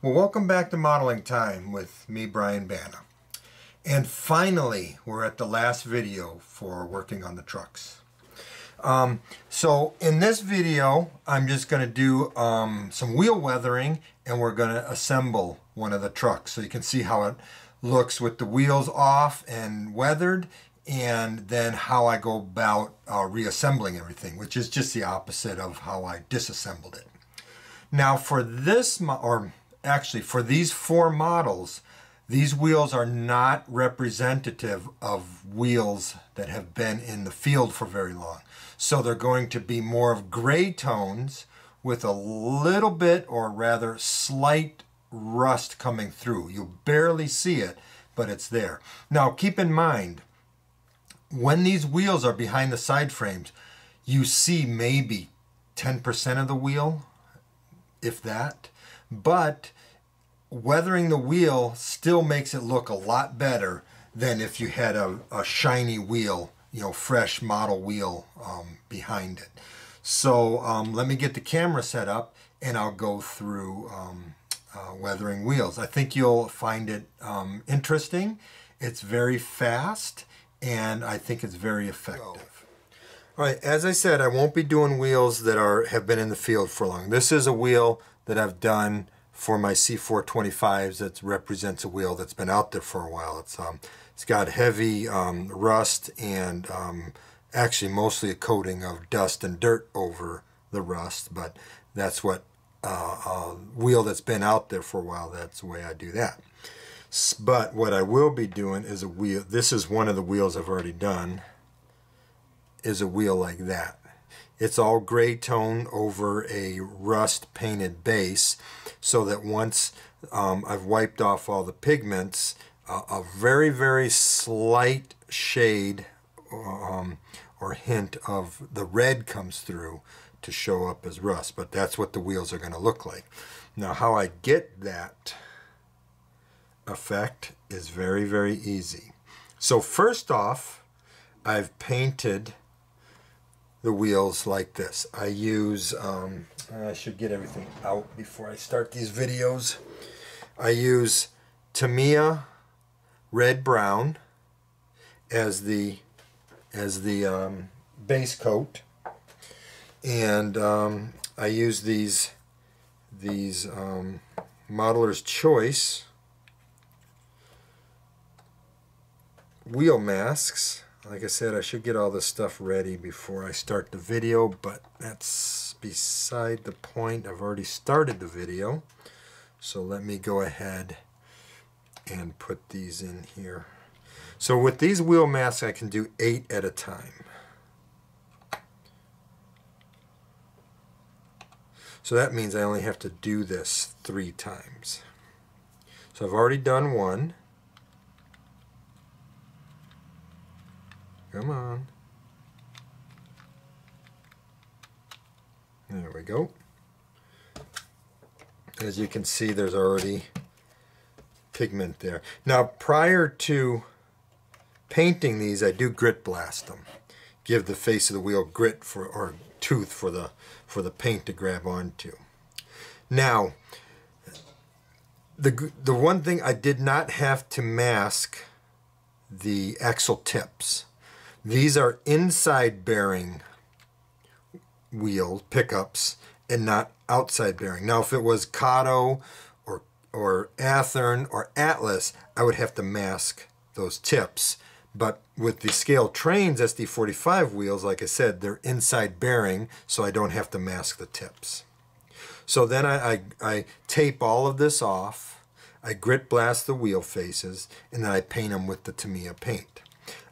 Well, welcome back to Modeling Time with me, Brian Banna. And finally, we're at the last video for working on the trucks. So in this video, I'm just going to do some wheel weathering, and we're going to assemble one of the trucks. So you can see how it looks with the wheels off and weathered, and then how I go about reassembling everything, which is just the opposite of how I disassembled it. Now for this, for these four models, these wheels are not representative of wheels that have been in the field for very long. So they're going to be more of gray tones with a little bit, or rather slight, rust coming through. You'll barely see it, but it's there. Now keep in mind, when these wheels are behind the side frames, you see maybe 10% of the wheel, if that. But weathering the wheel still makes it look a lot better than if you had a shiny wheel, fresh model wheel behind it. So let me get the camera set up and I'll go through weathering wheels. I think you'll find it interesting. It's very fast and I think it's very effective. All right, as I said, I won't be doing wheels that have been in the field for long. This is a wheel that I've done for my C425s that represents a wheel that's been out there for a while. It's got heavy rust and actually mostly a coating of dust and dirt over the rust, but that's what a wheel that's been out there for a while, that's the way I do that. But what I will be doing is a wheel, this is one of the wheels I've already done, is a wheel like that. It's all gray tone over a rust painted base, so that once I've wiped off all the pigments, a very, very slight shade or hint of the red comes through to show up as rust. But that's what the wheels are going to look like. Now how I get that effect is very, very easy. So first off, I've painted the wheels like this. I use, I should get everything out before I start these videos. I use Tamiya Red Brown as the base coat, and I use these Modeler's Choice wheel masks. Like I said, I should get all this stuff ready before I start the video, but that's beside the point. I've already started the video, so let me go ahead and put these in here. So with these wheel masks, I can do 8 at a time. So that means I only have to do this 3 times. So I've already done one. Come on. There we go. As you can see, there's already pigment there. Now, prior to painting these, I do grit blast them. Give the face of the wheel grit or tooth for the paint to grab onto. Now, the one thing, I did not have to mask the axle tips. These are inside bearing wheel pickups and not outside bearing. Now if it was Kato or Athearn or Atlas, I would have to mask those tips. But with the Scale Trains SD45 wheels, like I said, they're inside bearing, so I don't have to mask the tips. So then I tape all of this off, I grit blast the wheel faces, and then I paint them with the Tamiya paint.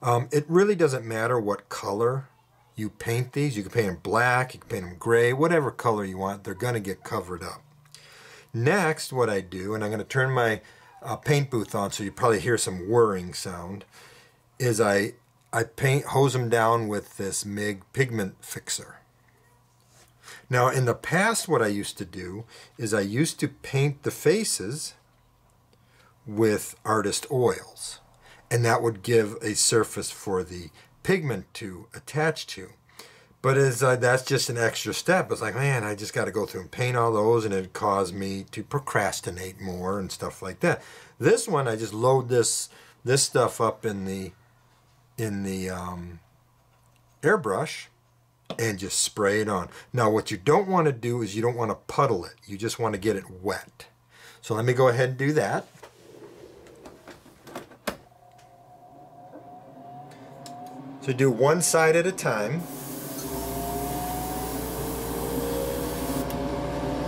It really doesn't matter what color you paint these. You can paint them black, you can paint them gray, whatever color you want, they're going to get covered up. Next, what I do, and I'm going to turn my paint booth on so you probably hear some whirring sound, is I hose them down with this MIG pigment fixer. Now in the past, what I used to do is I used to paint the faces with artist oils, and that would give a surface for the pigment to attach to. But that's just an extra step. It's like, man, I just got to go through and paint all those, and it caused me to procrastinate more and stuff like that. This one, I just load this stuff up in the airbrush and just spray it on. Now, what you don't want to do is you don't want to puddle it. You just want to get it wet. So let me go ahead and do that. So do one side at a time.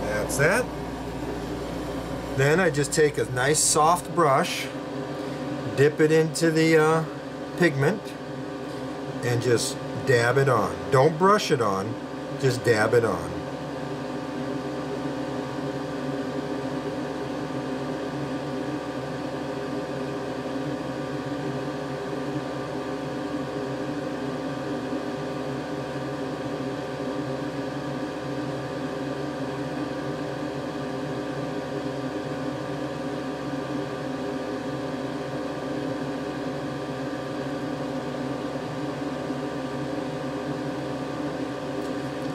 That's that. Then I just take a nice soft brush, dip it into the pigment, and just dab it on. Don't brush it on, just dab it on.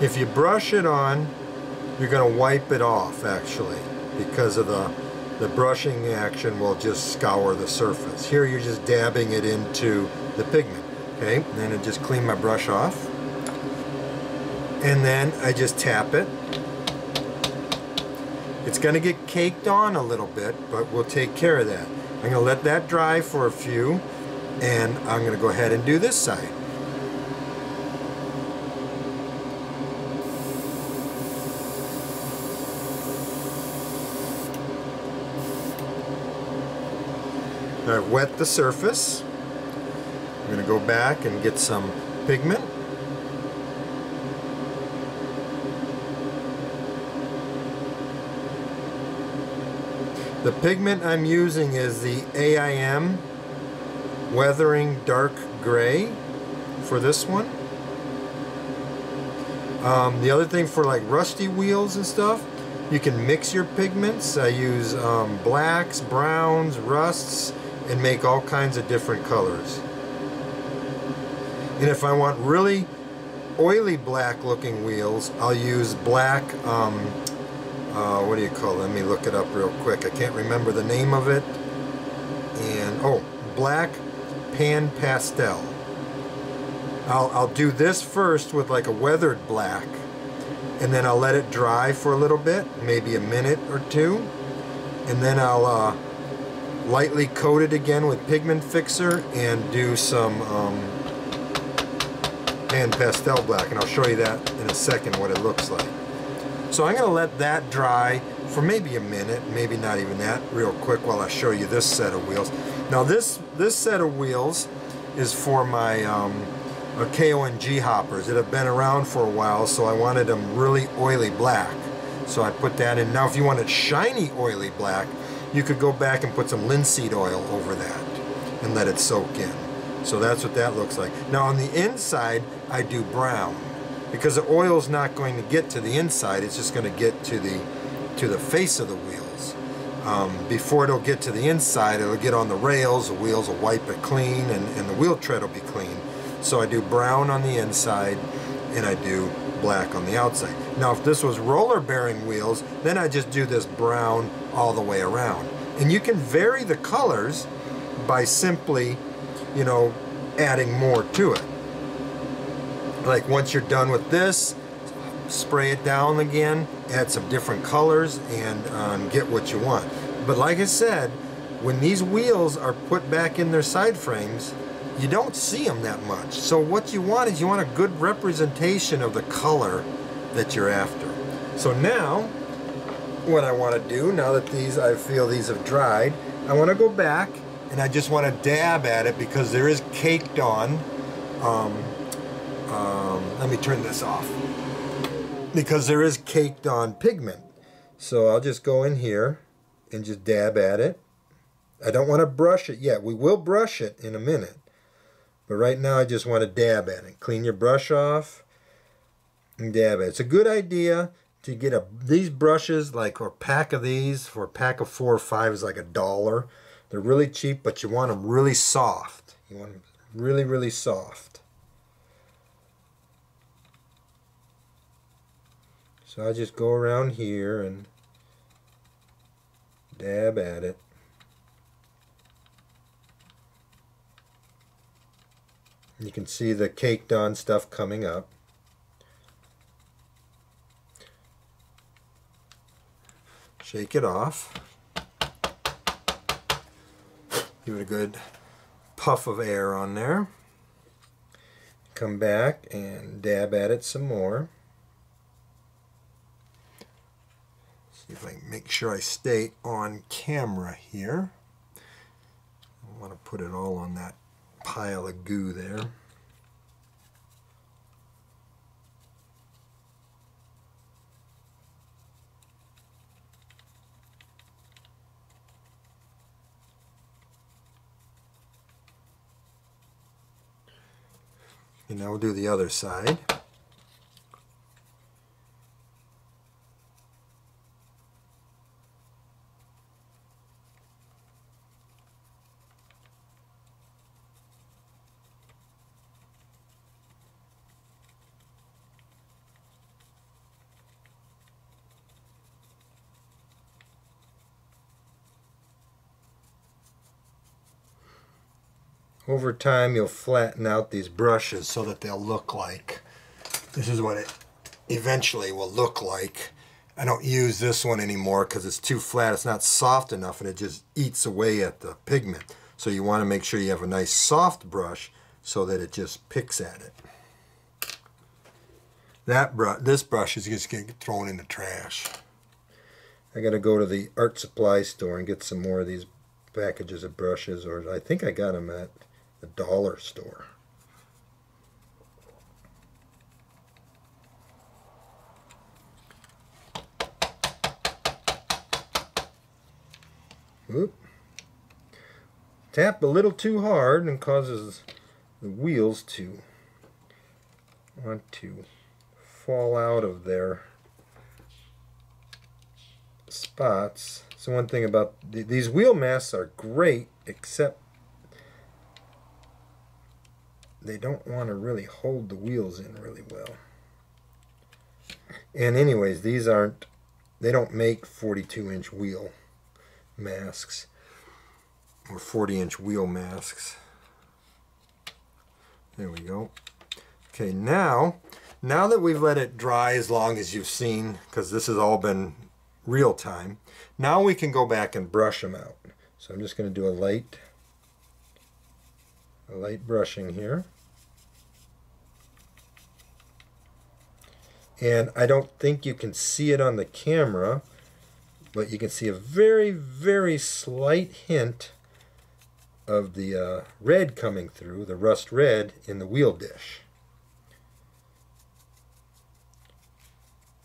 If you brush it on, you're going to wipe it off actually, because of the brushing action will just scour the surface. Here you're just dabbing it into the pigment. Okay, and then I just clean my brush off. And then I just tap it. It's going to get caked on a little bit, but we'll take care of that. I'm going to let that dry for a few, and I'm going to go ahead and do this side. I've wet the surface. I'm going to go back and get some pigment. The pigment I'm using is the AIM Weathering Dark Gray for this one. The other thing for like rusty wheels and stuff, you can mix your pigments. I use blacks, browns, rusts, and make all kinds of different colors. And if I want really oily black looking wheels, I'll use black, what do you call it? Let me look it up real quick. I can't remember the name of it. And, oh, black pan pastel. I'll do this first with like a weathered black, and then I'll let it dry for a little bit, maybe a minute or two, and then I'll lightly coat it again with pigment fixer and do some pan pastel black, and I'll show you that in a second what it looks like. So I'm going to let that dry for maybe a minute, maybe not even that, real quick while I show you this set of wheels. Now this set of wheels is for my KONG hoppers that have been around for a while, so I wanted them really oily black. So I put that in. Now if you want it shiny oily black, you could go back and put some linseed oil over that and let it soak in. So that's what that looks like. Now on the inside, I do brown, because the oil's not going to get to the inside, it's just going to get to the face of the wheels. Before it'll get to the inside, it'll get on the rails, the wheels will wipe it clean, and the wheel tread will be clean. So I do brown on the inside, and I do black on the outside. Now if this was roller bearing wheels, then I just do this brown all the way around. And you can vary the colors by simply, you know, adding more to it. Like once you're done with this, spray it down again, add some different colors, and get what you want. But like I said, when these wheels are put back in their side frames, you don't see them that much. So what you want is you want a good representation of the color that you're after. So now, what I want to do, now that I feel these have dried, I want to go back and I just want to dab at it because there is caked on. Let me turn this off. Because there is caked on pigment. So I'll just go in here and just dab at it. I don't want to brush it yet. We will brush it in a minute. But right now I just want to dab at it. Clean your brush off and dab at it. It's a good idea to get these brushes, like a pack of these, for a pack of 4 or 5 is like $1. They're really cheap, but you want them really soft. You want them really, really soft. So I'll just go around here and dab at it. You can see the caked on stuff coming up. Shake it off. Give it a good puff of air on there. Come back and dab at it some more. See if I can make sure I stay on camera here. I want to put it all on that pile of goo there. And now we'll do the other side. Over time you'll flatten out these brushes so that they'll look like, this is what it eventually will look like. I don't use this one anymore because it's too flat, it's not soft enough, and it just eats away at the pigment. So you want to make sure you have a nice soft brush so that it just picks at it. This brush is just going to get thrown in the trash. I got to go to the art supply store and get some more of these packages of brushes, or I think I got them at the dollar store. Oop. Tap a little too hard and causes the wheels to want to fall out of their spots. So one thing about these wheel masks are great, except they don't want to really hold the wheels in really well. And anyways, they don't make 42-inch wheel masks or 40-inch wheel masks. There we go. Okay, now that we've let it dry as long as you've seen, because this has all been real time, now we can go back and brush them out. So I'm just going to do a light brushing here. And I don't think you can see it on the camera, but you can see a very, very slight hint of the red coming through, the rust red in the wheel dish.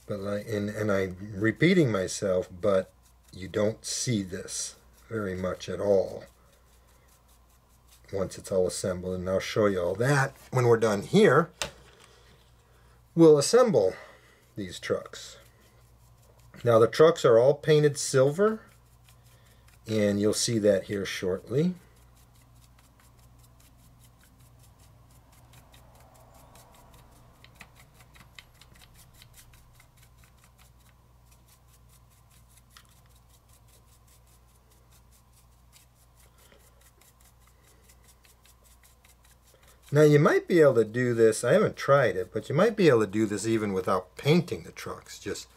But and I'm repeating myself, but you don't see this very much at all once it's all assembled. And I'll show you all that when we're done here. We'll assemble these trucks. Now the trucks are all painted silver, and you'll see that here shortly. Now you might be able to do this, I haven't tried it, but you might be able to do this even without painting the trucks. Just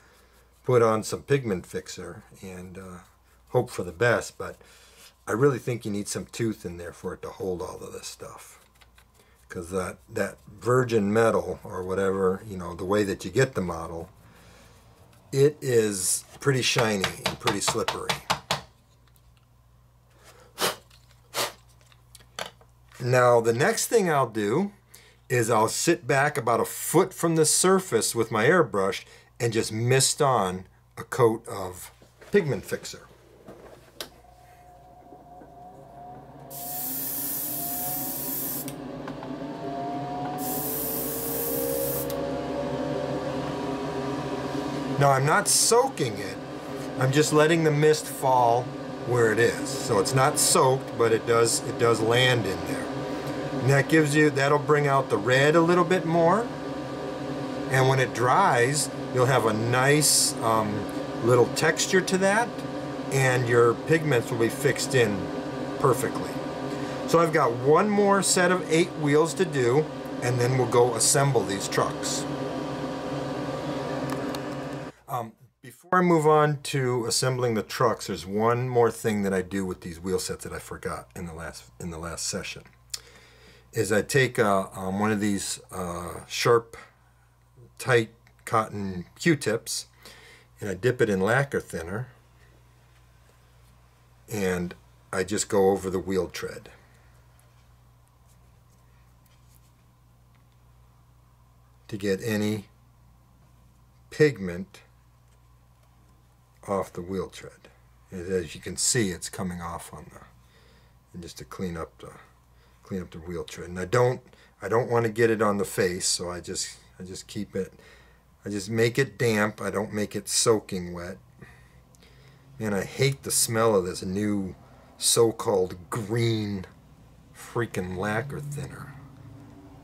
put on some pigment fixer and hope for the best, but I really think you need some tooth in there for it to hold all of this stuff. Because that virgin metal, or whatever, you know, the way that you get the model, it is pretty shiny and pretty slippery. Now the next thing I'll do is I'll sit back about a foot from the surface with my airbrush and just mist on a coat of pigment fixer. Now I'm not soaking it, I'm just letting the mist fall where it is. So it's not soaked, but it does land in there. And that gives you, that'll bring out the red a little bit more. And when it dries, you'll have a nice little texture to that, and your pigments will be fixed in perfectly. So I've got one more set of 8 wheels to do, and then we'll go assemble these trucks. Before I move on to assembling the trucks, there's one more thing that I do with these wheel sets that I forgot in the last session. Is I take one of these sharp, tight cotton Q-tips, and I dip it in lacquer thinner, and I just go over the wheel tread. To get any pigment off the wheel tread. As you can see, it's coming off on the, and just to clean up the wheel tread. And I don't want to get it on the face, so I just keep it. I just make it damp. I don't make it soaking wet. Man, I hate the smell of this new so-called green freaking lacquer thinner.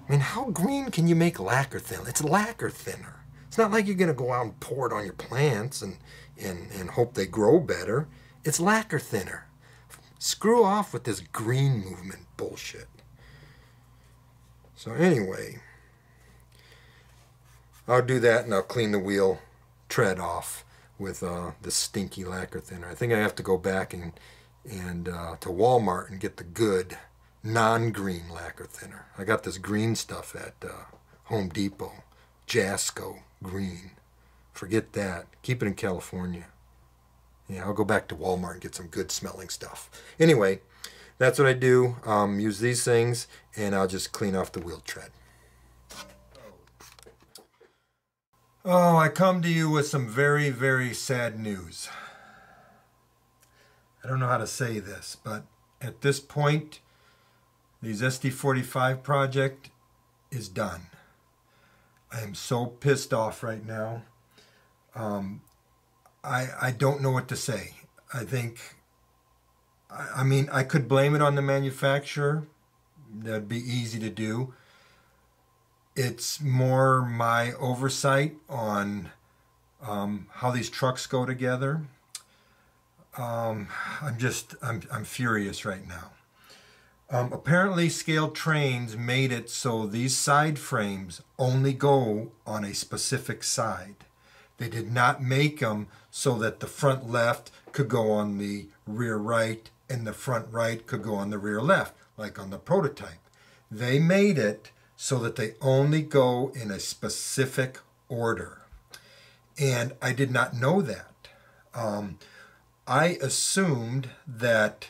I mean, how green can you make lacquer thinner? It's lacquer thinner. It's not like you're going to go out and pour it on your plants and hope they grow better. It's lacquer thinner. Screw off with this green movement bullshit. So anyway, I'll do that, and I'll clean the wheel tread off with this stinky lacquer thinner. I think I have to go back and to Walmart and get the good non-green lacquer thinner. I got this green stuff at Home Depot. Jasco green. Forget that. Keep it in California. Yeah, I'll go back to Walmart and get some good smelling stuff. Anyway, that's what I do. Use these things, and I'll just clean off the wheel tread. Oh, I come to you with some very, very sad news. I don't know how to say this, but at this point, this SD45 project is done. I am so pissed off right now. I don't know what to say. I mean, I could blame it on the manufacturer. That'd be easy to do. It's more my oversight on how these trucks go together. I'm furious right now. Apparently scaled trains made it so these side frames only go on a specific side. They did not make them so that the front left could go on the rear right and the front right could go on the rear left, like on the prototype. They made it so that they only go in a specific order. And I did not know that. I assumed that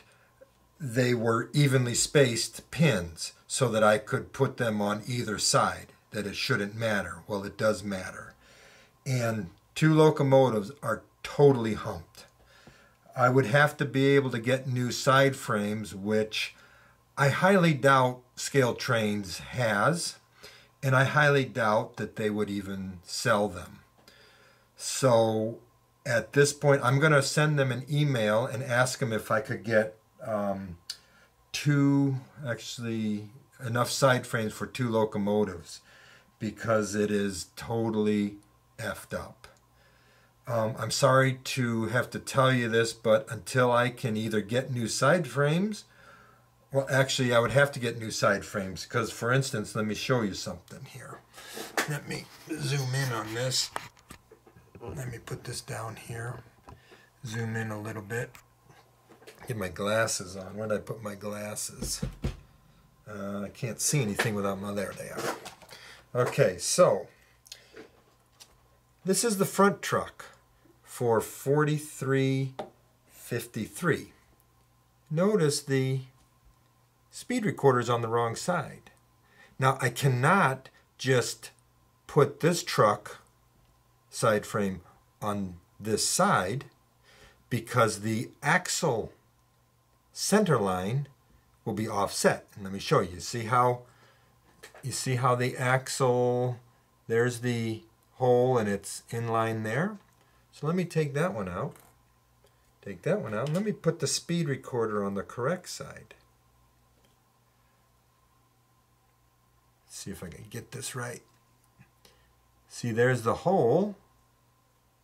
they were evenly spaced pins so that I could put them on either side, that it shouldn't matter. Well, it does matter. And 2 locomotives are totally humped. I would have to be able to get new side frames, which I highly doubt Scale Trains has, and I highly doubt that they would even sell them. So at this point, I'm going to send them an email and ask them if I could get enough side frames for 2 locomotives, because it is totally effed up. I'm sorry to have to tell you this, but until I can either get new side frames, well, actually I would have to get new side frames, because for instance, let me show you something here. Let me zoom in on this. Let me put this down here. Zoom in a little bit. Get my glasses on. Where did I put my glasses? I can't see anything without my, there they are. Okay, so this is the front truck for 4353. Notice the speed recorder is on the wrong side. Now I cannot just put this truck side frame on this side, because the axle center line will be offset. And let me show you. See how the axle, there's the hole and it's in line there. So let me take that one out. Take that one out. Let me put the speed recorder on the correct side. See if I can get this right. See, there's the hole,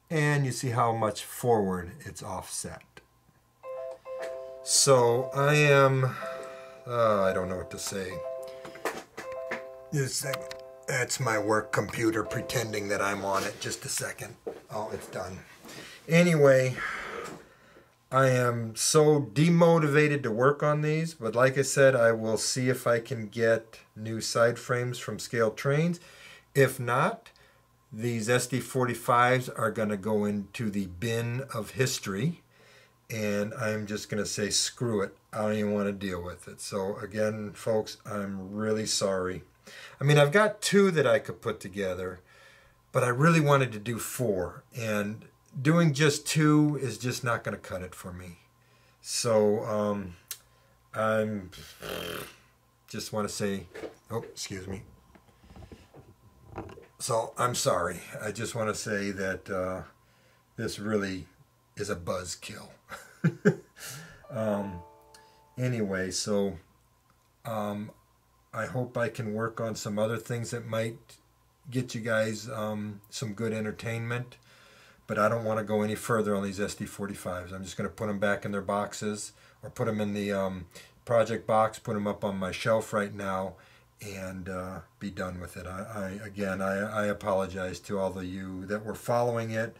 and you see how much forward it's offset. So I am, I don't know what to say. That's my work computer pretending that I'm on it. Just a second. Oh, it's done. Anyway, I am so demotivated to work on these, but like I said, I will see if I can get new side frames from Scale Trains. If not, these SD45s are going to go into the bin of history, and I'm just going to say screw it. I don't even want to deal with it. So again, folks, I'm really sorry. I mean, I've got 2 that I could put together, but I really wanted to do 4, and doing just 2 is just not going to cut it for me. So I'm just want to say, oh, excuse me. So I'm sorry. I just want to say that this really is a buzzkill. Anyway, so I hope I can work on some other things that might get you guys some good entertainment, but I don't want to go any further on these SD45s. I'm just going to put them back in their boxes, or put them in the project box, put them up on my shelf right now, and be done with it. I apologize to all of you that were following it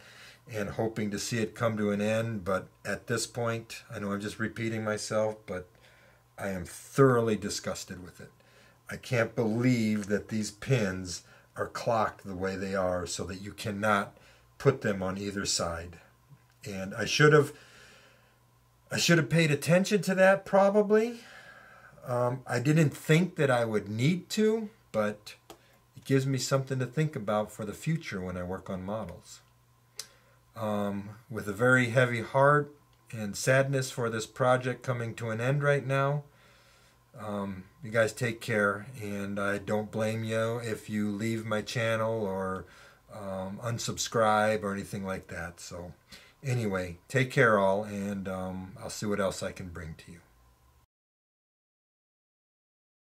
and hoping to see it come to an end, but at this point, I know I'm just repeating myself, but I am thoroughly disgusted with it. I can't believe that these pins are clocked the way they are so that you cannot put them on either side. And I should have paid attention to that probably. I didn't think that I would need to, but it gives me something to think about for the future when I work on models. With a very heavy heart and sadness for this project coming to an end right now, you guys take care, and I don't blame you if you leave my channel or unsubscribe or anything like that. So anyway, take care all, and I'll see what else I can bring to you.